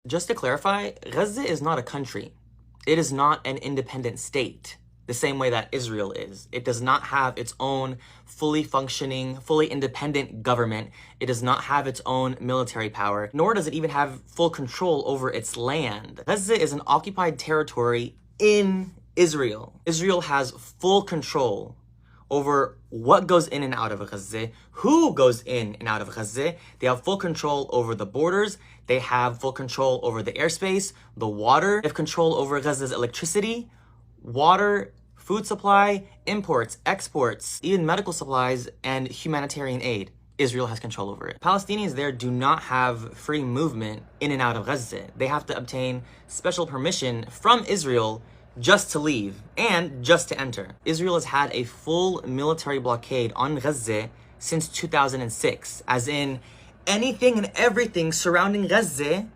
Just to clarify, Gaza is not a country. It is not an independent state, the same way that Israel is. It does not have its own fully functioning, fully independent government. It does not have its own military power, nor does it even have full control over its land. Gaza is an occupied territory in Israel. Israel has full control over what goes in and out of Gaza, who goes in and out of Gaza. They have full control over the borders. They have full control over the airspace, the water. They have control over Gaza's electricity, water, food supply, imports, exports, even medical supplies and humanitarian aid. Israel has control over it. Palestinians there do not have free movement in and out of Gaza. They have to obtain special permission from Israel just to leave and just to enter. Israel has had a full military blockade on Gaza since 2006, as in anything and everything surrounding Gaza,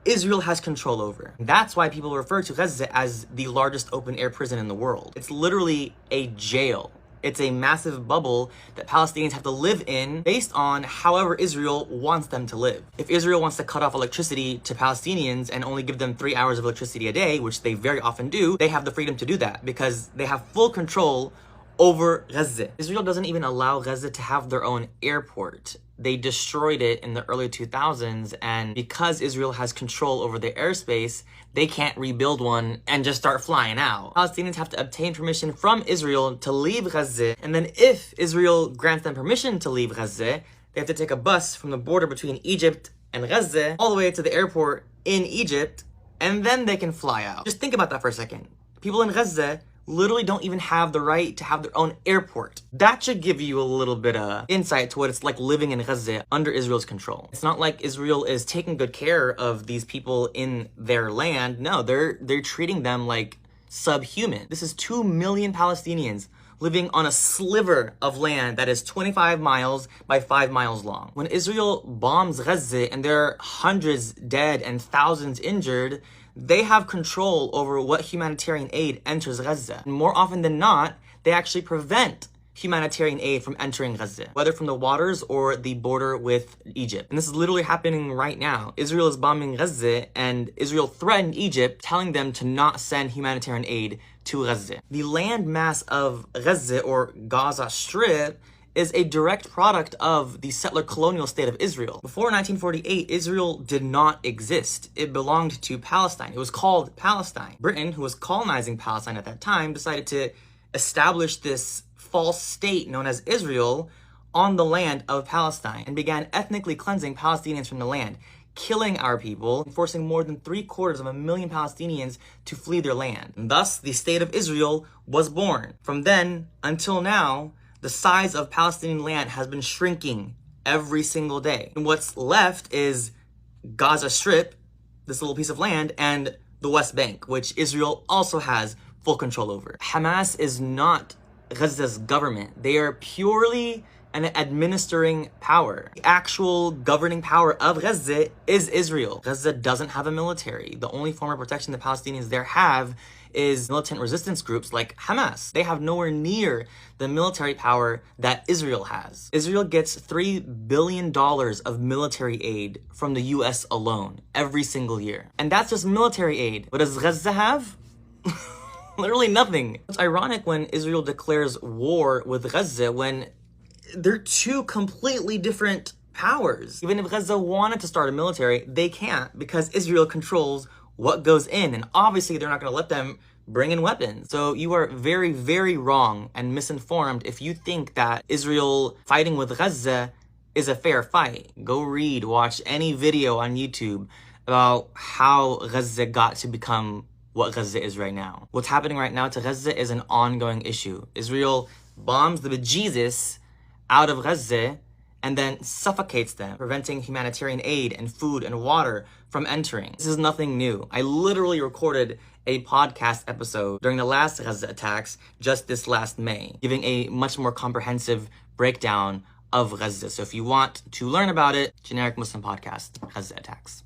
Israel has control over. That's why people refer to Gaza as the largest open-air prison in the world. It's literally a jail. It's a massive bubble that Palestinians have to live in based on however Israel wants them to live. If Israel wants to cut off electricity to Palestinians and only give them 3 hours of electricity a day, which they very often do, they have the freedom to do that because they have full control over Gaza. Israel doesn't even allow Gaza to have their own airport. They destroyed it in the early 2000s, and because Israel has control over the airspace, they can't rebuild one and just start flying out. Palestinians have to obtain permission from Israel to leave Gaza, and then if Israel grants them permission to leave Gaza, they have to take a bus from the border between Egypt and Gaza all the way to the airport in Egypt, and then they can fly out. Just think about that for a second. People in Gaza literally don't even have the right to have their own airport. That should give you a little bit of insight to what it's like living in Gaza under Israel's control. It's not like Israel is taking good care of these people in their land. No, they're treating them like subhuman. This is 2 million Palestinians living on a sliver of land that is 25 miles by 5 miles long. When Israel bombs Gaza and there are hundreds dead and thousands injured, they have control over what humanitarian aid enters Gaza. And more often than not, they actually prevent humanitarian aid from entering Gaza, whether from the waters or the border with Egypt. And this is literally happening right now. Israel is bombing Gaza, and Israel threatened Egypt, telling them to not send humanitarian aid to Gaza. The land mass of Gaza, or Gaza Strip, is a direct product of the settler colonial state of Israel. Before 1948, Israel did not exist. It belonged to Palestine. It was called Palestine. Britain, who was colonizing Palestine at that time, decided to establish this false state known as Israel on the land of Palestine and began ethnically cleansing Palestinians from the land, killing our people, and forcing more than 750,000 Palestinians to flee their land. And thus, the state of Israel was born. From then until now, the size of Palestinian land has been shrinking every single day. And what's left is Gaza Strip, this little piece of land, and the West Bank, which Israel also has full control over. Hamas is not Gaza's government. They are purely an administering power. The actual governing power of Gaza is Israel. Gaza doesn't have a military. The only form of protection the Palestinians there have is militant resistance groups like Hamas. They have nowhere near the military power that Israel has. Israel gets $3 billion of military aid from the US alone every single year. And that's just military aid. What does Gaza have? Literally nothing. It's ironic when Israel declares war with Gaza when they're two completely different powers. Even if Gaza wanted to start a military, they can't because Israel controls what goes in, and obviously they're not going to let them bring in weapons. So you are very, very wrong and misinformed if you think that Israel fighting with Gaza is a fair fight. Go read, watch any video on YouTube about how Gaza got to become what Gaza is right now. What's happening right now to Gaza is an ongoing issue. Israel bombs the bejesus out of Gaza and then suffocates them, preventing humanitarian aid and food and water from entering. This is nothing new. I literally recorded a podcast episode during the last Gaza attacks just this last May, giving a much more comprehensive breakdown of Gaza. So if you want to learn about it, Generic Muslim Podcast, Gaza Attacks.